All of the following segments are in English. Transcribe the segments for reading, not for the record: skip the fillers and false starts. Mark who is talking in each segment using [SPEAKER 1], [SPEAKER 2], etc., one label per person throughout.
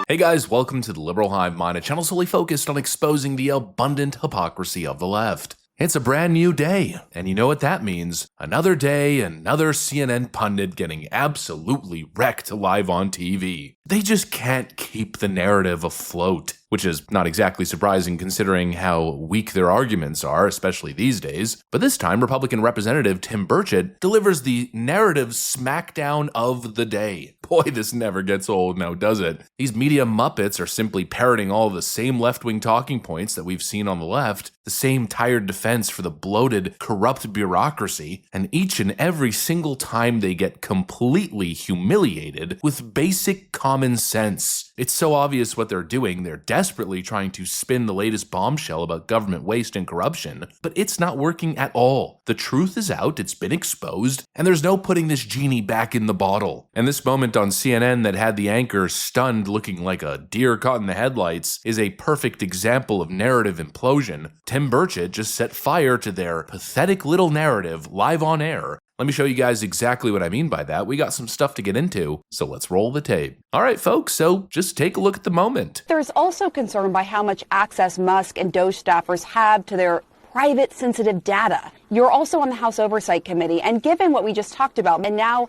[SPEAKER 1] Hey guys, welcome to the Liberal Hive Mind, a channel solely focused on exposing the abundant hypocrisy of the left. It's a brand new day, and you know what that means. Another day, another CNN pundit getting absolutely wrecked live on TV. They just can't keep the narrative afloat, which is not exactly surprising considering how weak their arguments are, especially these days. But this time, Republican Representative Tim Burchett delivers the narrative smackdown of the day. Boy, this never gets old now, does it? These media muppets are simply parroting all the same left-wing talking points that we've seen on the left, the same tired defense for the bloated, corrupt bureaucracy, and each and every single time they get completely humiliated with basic common sense. It's so obvious what they're doing. They're desperately trying to spin the latest bombshell about government waste and corruption, but it's not working at all. The truth is out, it's been exposed, and there's no putting this genie back in the bottle. And this moment on CNN that had the anchor stunned looking like a deer caught in the headlights is a perfect example of narrative implosion. Tim Burchett just set fire to their pathetic little narrative live on air. Let me show you guys exactly what I mean by that. We got some stuff to get into, so let's roll the tape. All right, folks, so just take a look at the moment.
[SPEAKER 2] There's also concern by how much access Musk and DOGE staffers have to their private sensitive data. You're also on the House Oversight Committee, and given what we just talked about, and now,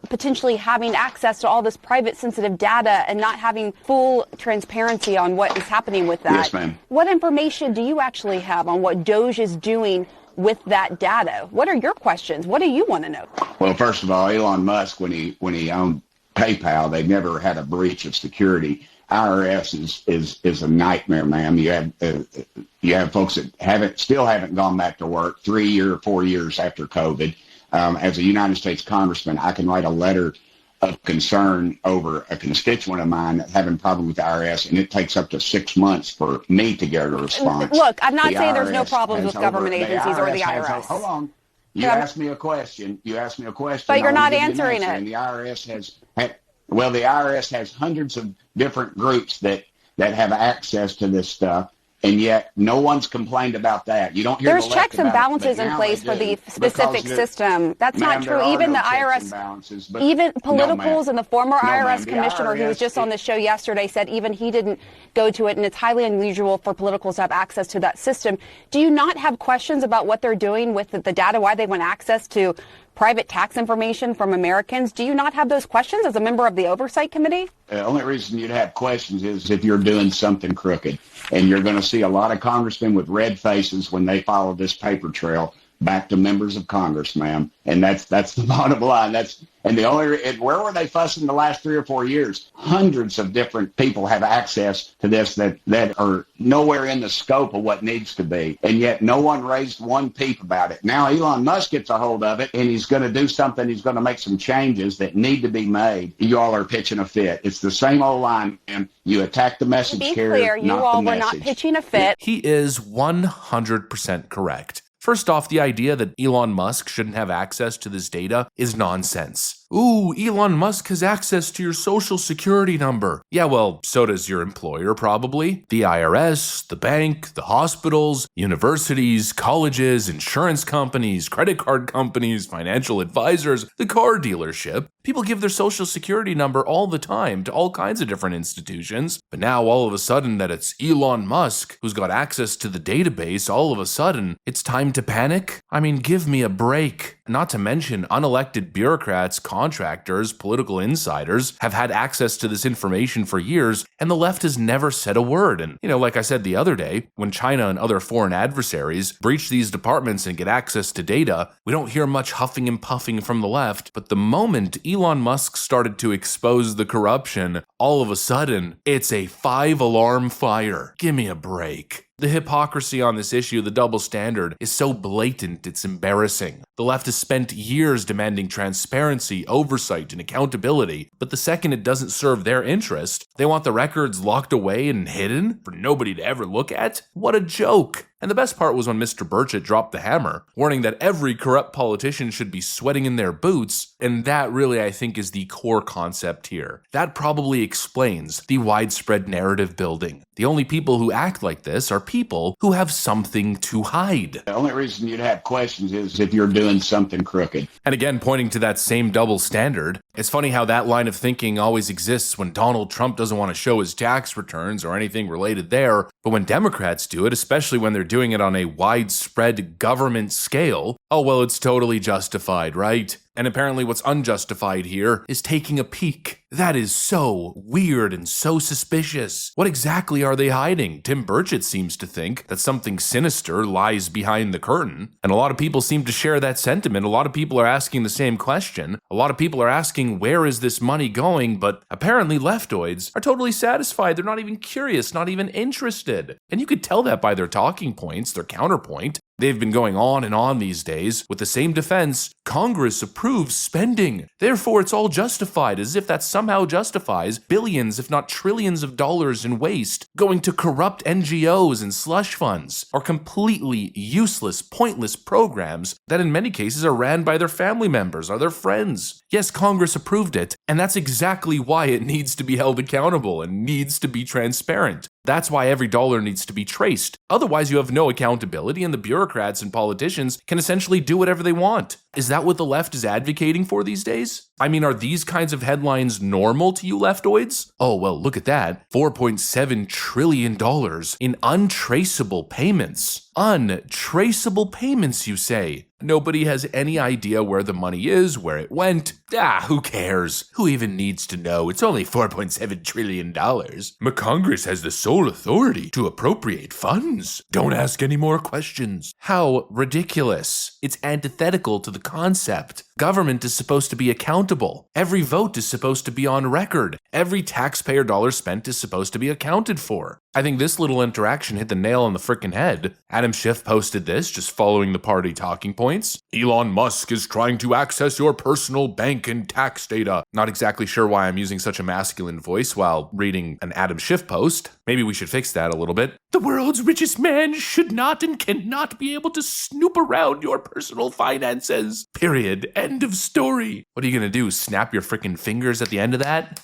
[SPEAKER 2] potentially having access to all this private sensitive data and not having full transparency on what is happening with that.
[SPEAKER 3] Yes, ma'am.
[SPEAKER 2] What information do you actually have on what DOGE is doing with that data? What are your questions? What do you want to know?
[SPEAKER 3] Well, first of all, Elon Musk, when he owned PayPal, they never had a breach of security. IRS is a nightmare, ma'am. You have folks that still haven't gone back to work 3 or 4 years after COVID. As a United States congressman, I can write a letter of concern over a constituent of mine that's having a problem with the IRS, and it takes up to 6 months for me to get a response.
[SPEAKER 2] Look, I'm not saying there's no problems with government agencies or the IRS.
[SPEAKER 3] Hold on. You asked me a question.
[SPEAKER 2] But you're not answering it.
[SPEAKER 3] And the IRS the IRS has hundreds of different groups that have access to this stuff, and yet no one's complained about that. You don't hear
[SPEAKER 2] there's checks and balances in place for the specific system. That's not true. Even the IRS, even politicals and the former IRS commissioner who was just on the show yesterday said even he didn't go to it, and it's highly unusual for politicals to have access to that system. Do you not have questions about what they're doing with the data, why they want access to private tax information from Americans? Do you not have those questions as a member of the Oversight Committee?
[SPEAKER 3] The only reason you'd have questions is if you're doing something crooked. And you're going to see a lot of congressmen with red faces when they follow this paper trail back to members of Congress, ma'am. And that's the bottom line. Where were they fussing the last 3 or 4 years? Hundreds of different people have access to this that are nowhere in the scope of what needs to be. And yet no one raised one peep about it. Now Elon Musk gets a hold of it, and he's going to do something. He's going to make some changes that need to be made. You all are pitching a fit. It's the same old line, and you attack the message carrier,
[SPEAKER 2] be clear, you all were not pitching a fit.
[SPEAKER 1] He is 100% correct. First off, the idea that Elon Musk shouldn't have access to this data is nonsense. Ooh, Elon Musk has access to your social security number. Yeah, well, so does your employer probably. The IRS, the bank, the hospitals, universities, colleges, insurance companies, credit card companies, financial advisors, the car dealership. People give their social security number all the time to all kinds of different institutions. But now all of a sudden that it's Elon Musk who's got access to the database, all of a sudden it's time to panic? I mean, give me a break. Not to mention unelected bureaucrats, contractors, political insiders have had access to this information for years, and the left has never said a word. And, like I said the other day, when China and other foreign adversaries breach these departments and get access to data, we don't hear much huffing and puffing from the left. But the moment Elon Musk started to expose the corruption, all of a sudden, it's a 5-alarm fire. Give me a break. The hypocrisy on this issue, the double standard, is so blatant it's embarrassing. The left has spent years demanding transparency, oversight, and accountability, but the second it doesn't serve their interest, they want the records locked away and hidden for nobody to ever look at? What a joke! And the best part was when Mr. Burchett dropped the hammer, warning that every corrupt politician should be sweating in their boots, and that really, I think, is the core concept here. That probably explains the widespread narrative building. The only people who act like this are people who have something to hide.
[SPEAKER 3] The only reason you'd have questions is if you're doing something crooked.
[SPEAKER 1] And again, pointing to that same double standard, it's funny how that line of thinking always exists when Donald Trump doesn't doesn't want to show his tax returns or anything related there. But when Democrats do it, especially when they're doing it on a widespread government scale, oh well, it's totally justified, right? And apparently what's unjustified here is taking a peek. That is so weird and so suspicious. What exactly are they hiding? Tim Burchett seems to think that something sinister lies behind the curtain. And a lot of people seem to share that sentiment. A lot of people are asking the same question. A lot of people are asking, where is this money going? But apparently leftoids are totally satisfied. They're not even curious, not even interested. And you could tell that by their talking points, their counterpoint. They've been going on and on these days with the same defense. Congress approves spending. Therefore, it's all justified, as if that somehow justifies billions, if not trillions of dollars in waste going to corrupt NGOs and slush funds, or completely useless, pointless programs that in many cases are ran by their family members or their friends. Yes, Congress approved it, and that's exactly why it needs to be held accountable and needs to be transparent. That's why every dollar needs to be traced. Otherwise, you have no accountability, and the bureaucrats and politicians can essentially do whatever they want. Is that what the left is advocating for these days? I mean, are these kinds of headlines normal to you leftoids? Oh, well, look at that. $4.7 trillion in untraceable payments. Untraceable payments, you say? Nobody has any idea where the money is, where it went. Who cares? Who even needs to know? It's only $4.7 trillion. Congress has the sole authority to appropriate funds. Don't ask any more questions. How ridiculous. It's antithetical to the concept. Government is supposed to be accountable. Every vote is supposed to be on record. Every taxpayer dollar spent is supposed to be accounted for. I think this little interaction hit the nail on the frickin' head. Adam Schiff posted this, just following the party talking points. Elon Musk is trying to access your personal bank and tax data. Not exactly sure why I'm using such a masculine voice while reading an Adam Schiff post. Maybe we should fix that a little bit. The world's richest man should not and cannot be able to snoop around your personal finances. Period. End of story. What are you gonna do, snap your frickin' fingers at the end of that?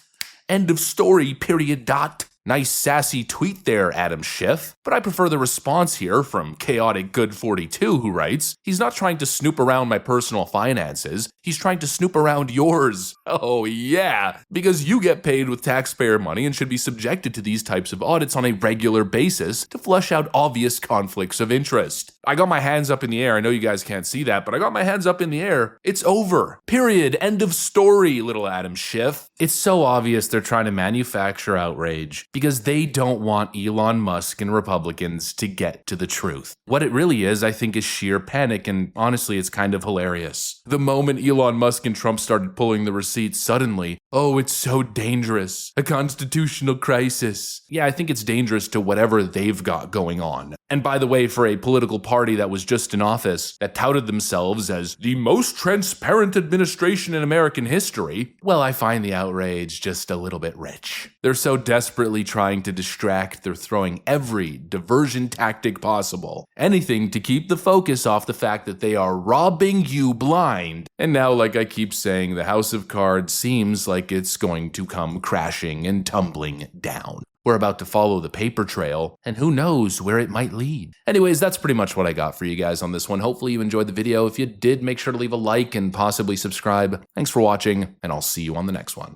[SPEAKER 1] End of story, period, dot. Nice sassy tweet there, Adam Schiff. But I prefer the response here from Chaotic Good 42, who writes, he's not trying to snoop around my personal finances, he's trying to snoop around yours. Oh yeah, because you get paid with taxpayer money and should be subjected to these types of audits on a regular basis to flush out obvious conflicts of interest. I got my hands up in the air. I know you guys can't see that, but I got my hands up in the air. It's over. Period. End of story, little Adam Schiff. It's so obvious they're trying to manufacture outrage because they don't want Elon Musk and Republicans to get to the truth. What it really is, I think, is sheer panic, and honestly, it's kind of hilarious. The moment Elon Musk and Trump started pulling the receipts suddenly, oh, it's so dangerous. A constitutional crisis. Yeah, I think it's dangerous to whatever they've got going on. And by the way, for a political party that was just in office, that touted themselves as the most transparent administration in American history, well, I find the outrage just a little bit rich. They're so desperately trying to distract, they're throwing every diversion tactic possible. Anything to keep the focus off the fact that they are robbing you blind. And now, like I keep saying, the house of cards seems like it's going to come crashing and tumbling down. We're about to follow the paper trail, and who knows where it might lead. Anyways, that's pretty much what I got for you guys on this one. Hopefully you enjoyed the video. If you did, make sure to leave a like and possibly subscribe. Thanks for watching, and I'll see you on the next one.